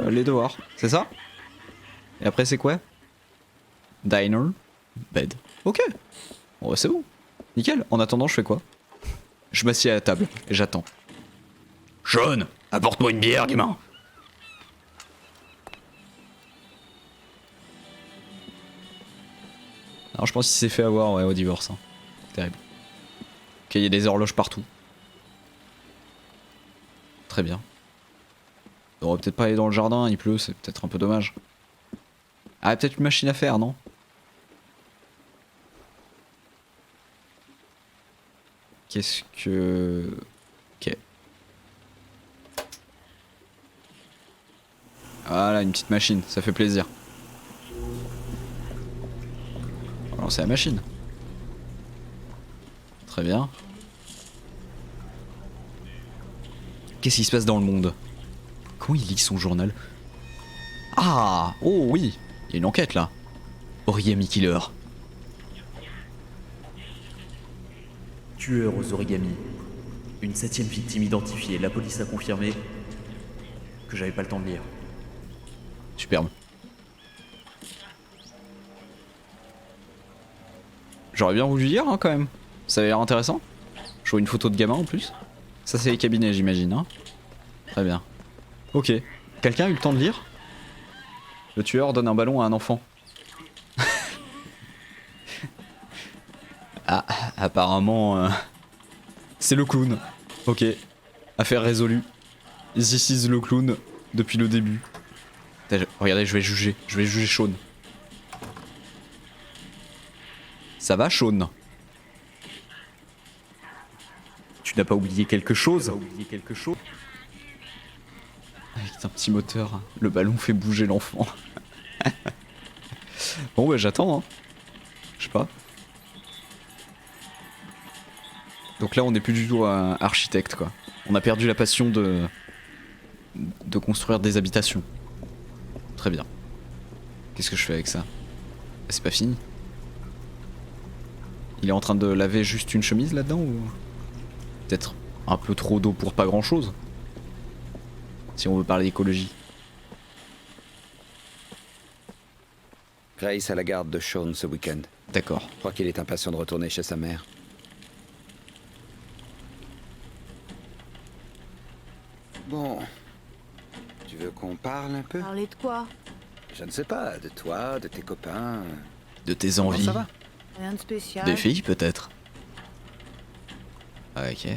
les devoirs. C'est ça? Et après, c'est quoi? Diner. Bed. Ok. Bon, bah, c'est bon. Nickel. En attendant, je fais quoi? Je m'assieds à la table et j'attends. Sean, apporte-moi une bière, gamin. Alors je pense qu'il s'est fait avoir ouais, au divorce. Hein. Terrible. Ok, il y a des horloges partout. Très bien. On devrait peut-être pas aller dans le jardin, il pleut, c'est peut-être un peu dommage. Ah, peut-être une machine à faire, non? Qu'est-ce que... Ok. Voilà, une petite machine, ça fait plaisir. On va lancer la machine. Très bien. Qu'est-ce qui se passe dans le monde? Comment il lit son journal? Ah! Oh oui! Il y a une enquête là. Origami Killer. Tueur aux origamis. Une 7ème victime identifiée. La police a confirmé que j'avais pas le temps de lire. Superbe. J'aurais bien voulu lire hein, quand même. Ça a l'air intéressant. Je vois une photo de gamin en plus. Ça c'est les cabinets j'imagine. Hein. Très bien. Ok. Quelqu'un a eu le temps de lire? Le tueur donne un ballon à un enfant. Ah, apparemment... c'est le clown. Ok. Affaire résolue. This is le clown depuis le début. Regardez, je vais juger Sean. Ça va, Sean? Tu n'as pas oublié quelque chose? Avec un petit moteur, le ballon fait bouger l'enfant. Bon bah j'attends hein. Je sais pas. Donc là on n'est plus du tout un architecte quoi. On a perdu la passion de construire des habitations. Très bien. Qu'est-ce que je fais avec ça? C'est pas fini. Il est en train de laver juste une chemise là-dedans ou... Peut-être un peu trop d'eau pour pas grand-chose. Si on veut parler d'écologie. Grace à la garde de Sean ce week-end. D'accord. Je crois qu'il est impatient de retourner chez sa mère. Bon. Tu veux qu'on parle un peu? Parler de quoi? Je ne sais pas, de toi, de tes copains. De tes Comment envies. ça va? Rien de spécial. Des filles peut-être. Ok.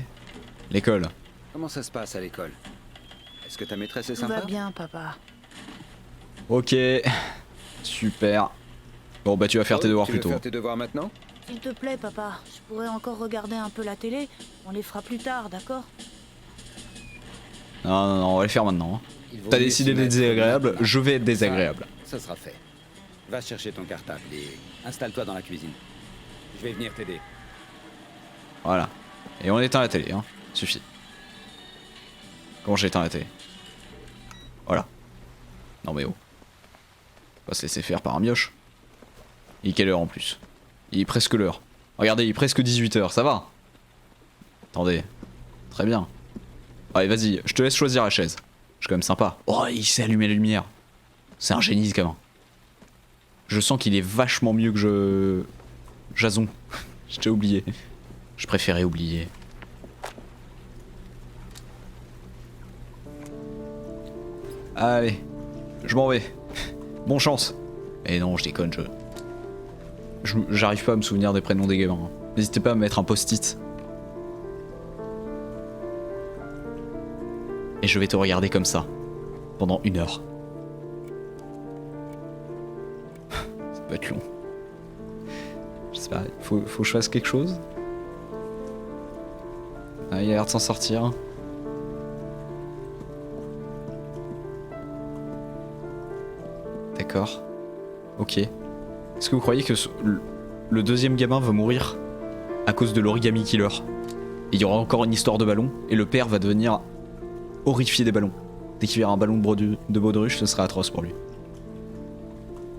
L'école. Comment ça se passe à l'école? Est-ce que ta maîtresse est Tout sympa? va bien, papa. Ok. Super. Bon bah tu vas faire tes devoirs tu plutôt. veux faire tes devoirs maintenant? S'il te plaît, papa, je pourrais encore regarder un peu la télé. On les fera plus tard, d'accord? Non, on va les faire maintenant. Hein. Il vaut T'as mieux décidé s'y d'être mettre désagréable, maintenant. je vais être désagréable. Ça sera fait. Va chercher ton cartable et installe-toi dans la cuisine. Je vais venir t'aider. Voilà. Et on éteint la télé, hein. Suffit. Comment j'éteins la télé? Voilà. Non mais oh. On va se laisser faire par un mioche. Il est quelle heure en plus? Il est presque l'heure. Regardez, il est presque 18h, ça va? Attendez. Très bien. Allez, vas-y, je te laisse choisir la chaise. Je suis quand même sympa. Oh, il sait allumer la lumière. C'est un génie ce gamin. Je sens qu'il est vachement mieux que Jason. J'ai oublié. Je préférais oublier. Allez, je m'en vais. Bonne chance. Et non, je déconne, j'arrive pas à me souvenir des prénoms des gamins. N'hésitez pas à me mettre un post-it. Et je vais te regarder comme ça, pendant 1 heure. Ça peut être long. Je sais pas, faut que je fasse quelque chose. Ah, il a l'air de s'en sortir. D'accord. Ok. Est-ce que vous croyez que le deuxième gamin va mourir à cause de l'origami killer? Et il y aura encore une histoire de ballon, et le père va devenir horrifié des ballons. Dès qu'il verra un ballon de baudruche, ce sera atroce pour lui.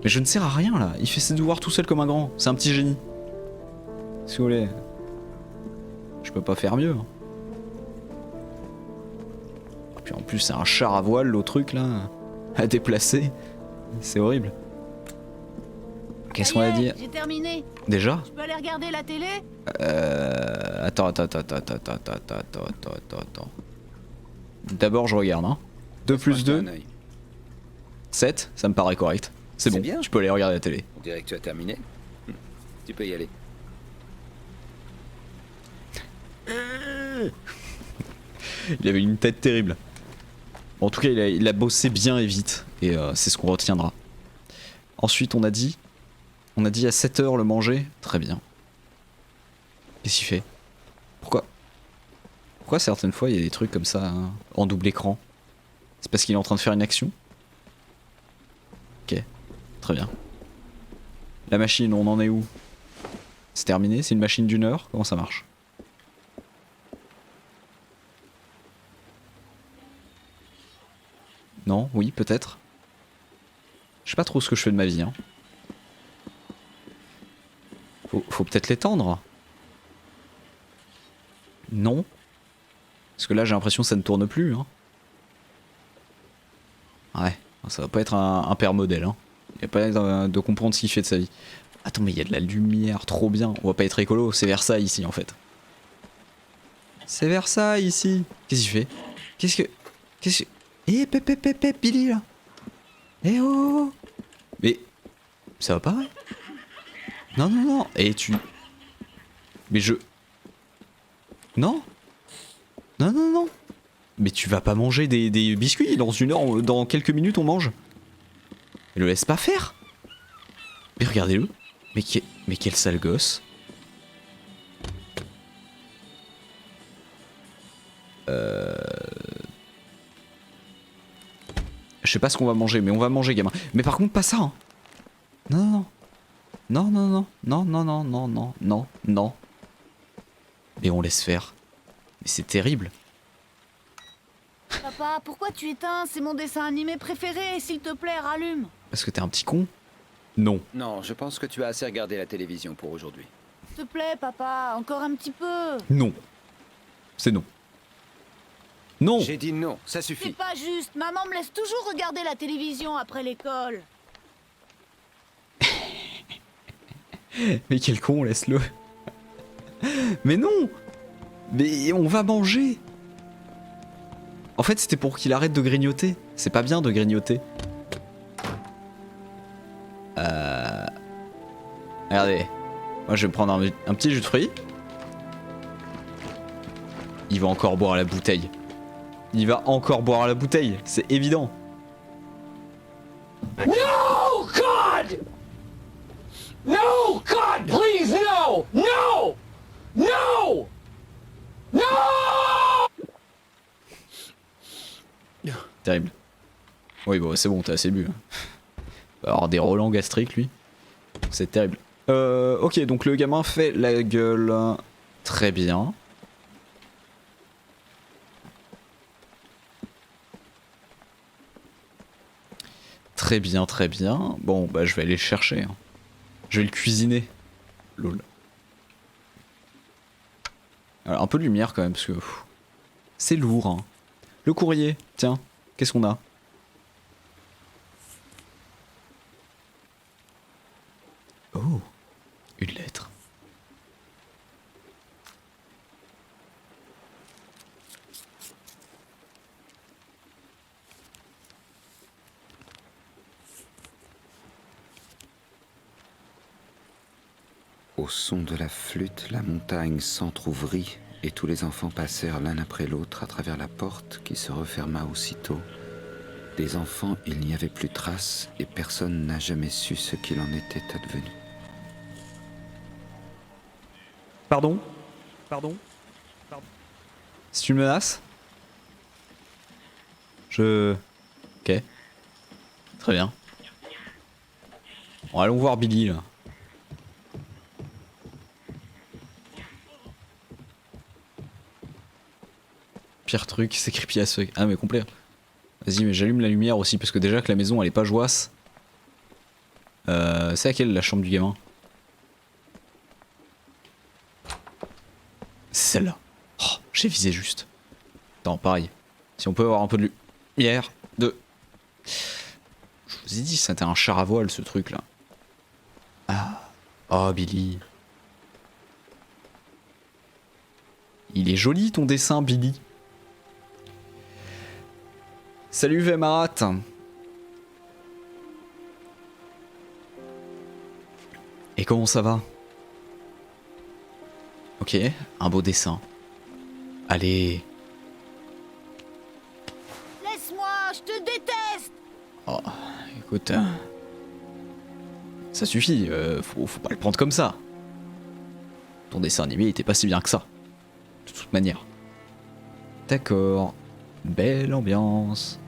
Mais je ne sers à rien là, il fait ses devoirs tout seul comme un grand, c'est un petit génie. Si vous voulez. Je peux pas faire mieux. Hein. Et puis en plus c'est un char à voile, l'autre truc là, à déplacer. C'est horrible. Qu'est-ce qu'on va dire? J'ai terminé. Déjà? Je peux aller regarder la télé? Attends. D'abord je regarde, hein. 2 plus 2, 7, ça me paraît correct. C'est bon, bien. tu peux aller regarder la télé. On dirait que tu as terminé. Tu peux y aller. Il avait une tête terrible. Bon, en tout cas, il a bossé bien et vite. Et c'est ce qu'on retiendra. Ensuite, on a dit à 7h le manger. Très bien. Qu'est-ce qu'il fait? Pourquoi certaines fois il y a des trucs comme ça hein, en double écran? C'est parce qu'il est en train de faire une action? Ok, très bien. La machine, on en est où? C'est terminé? C'est une machine d'1 heure? Comment ça marche? Non? Oui, peut-être? Je sais pas trop ce que je fais de ma vie. Hein. Faut peut-être l'étendre. Non? Parce que là j'ai l'impression que ça ne tourne plus. Hein. Ouais, ça va pas être un père modèle. Hein. Il va pas être de comprendre ce qu'il fait de sa vie. Attends, mais il y a de la lumière, trop bien. On va pas être écolo, c'est Versailles ici en fait. C'est Versailles ici. Qu'est-ce qu'il fait? Qu'est-ce que... Eh, pep, Billy là. Eh oh. Mais... Ça va pas ouais? Non. Et tu... Mais je... Non. Mais tu vas pas manger des biscuits dans 1 heure, dans quelques minutes on mange. Mais le laisse pas faire. Mais regardez-le. Mais quel sale gosse. Je sais pas ce qu'on va manger, mais on va manger gamin. Mais par contre pas ça hein. Non. Mais on laisse faire. Mais c'est terrible. Papa, pourquoi tu éteins? C'est mon dessin animé préféré, s'il te plaît, rallume. Parce que t'es un petit con? Non. Non, je pense que tu as assez regardé la télévision pour aujourd'hui. S'il te plaît, papa, encore un petit peu. Non. C'est non. Non. J'ai dit non, ça C'est suffit. pas juste, maman me laisse toujours regarder la télévision après l'école. Mais quel con, laisse-le. Mais non. Mais on va manger. En fait, c'était pour qu'il arrête de grignoter. C'est pas bien de grignoter. Regardez. Moi, je vais prendre un petit jus de fruits. Il va encore boire la bouteille. C'est évident. No, God! No, God, please, no! No! No! No! Terrible. Oui, bon, c'est bon, t'as assez bu. Il va avoir des relents gastriques, lui. C'est terrible. Ok, donc le gamin fait la gueule. Très bien. Très bien, très bien. Bon, bah je vais aller le chercher. Hein. Je vais le cuisiner. Lol. Alors, un peu de lumière quand même, parce que c'est lourd. Hein. Le courrier, tiens, qu'est-ce qu'on a? Oh, une lettre. Au son de la flûte, la montagne s'entr'ouvrit et tous les enfants passèrent l'un après l'autre à travers la porte qui se referma aussitôt. Des enfants, il n'y avait plus trace et personne n'a jamais su ce qu'il en était advenu. Pardon? Pardon? C'est une menace? Ok. Très bien. Bon, allons voir Billy là. Pire truc, c'est creepy as fuck. Ah mais complet. Vas-y, mais j'allume la lumière aussi parce que déjà que la maison elle est pas joasse. C'est laquelle la chambre du gamin? C'est celle-là. Oh, j'ai visé juste. Attends, pareil. Si on peut avoir un peu de lumière. Je vous ai dit, c'était un char à voile ce truc là. Ah. Oh Billy. Il est joli ton dessin, Billy. Salut Vemarat. Et comment ça va? Ok, un beau dessin. Allez. Laisse-moi, je te déteste. Oh, écoute. Ça suffit, faut pas le prendre comme ça. Ton dessin animé il était pas si bien que ça. De toute manière. D'accord. Belle ambiance.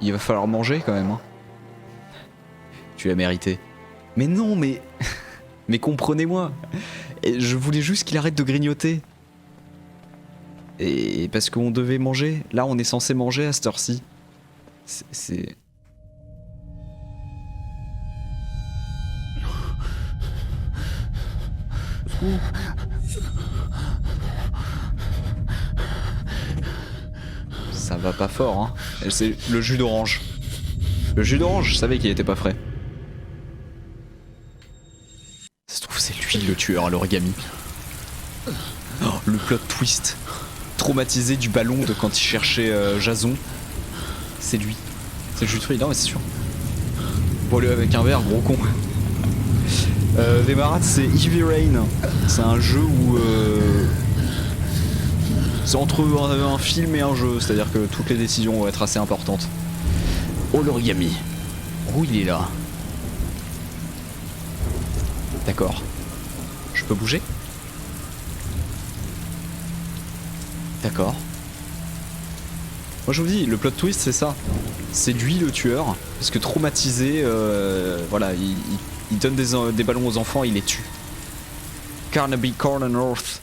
Il va falloir manger quand même. Hein. Tu l'as mérité. Mais non, mais... mais comprenez-moi. Je voulais juste qu'il arrête de grignoter. Et parce qu'on devait manger. Là, on est censé manger à cette heure-ci. C'est... Ça va pas fort, hein. C'est le jus d'orange. Le jus d'orange, je savais qu'il était pas frais. Ça se trouve, c'est lui le tueur à l'origami. Oh, le plot twist. Traumatisé du ballon de quand il cherchait Jason. C'est lui. C'est le jus de fruits, non mais c'est sûr. Bon, lui avec un verre, gros con. Vemarat, c'est Heavy Rain. C'est un jeu où... c'est entre un film et un jeu, c'est-à-dire que toutes les décisions vont être assez importantes. Oh l'origami. Oh il est là. D'accord. Je peux bouger? D'accord. Moi je vous dis, le plot twist c'est ça. C'est lui le tueur, parce que traumatisé, voilà, il donne des ballons aux enfants, il les tue. Carnaby Corn and Earth.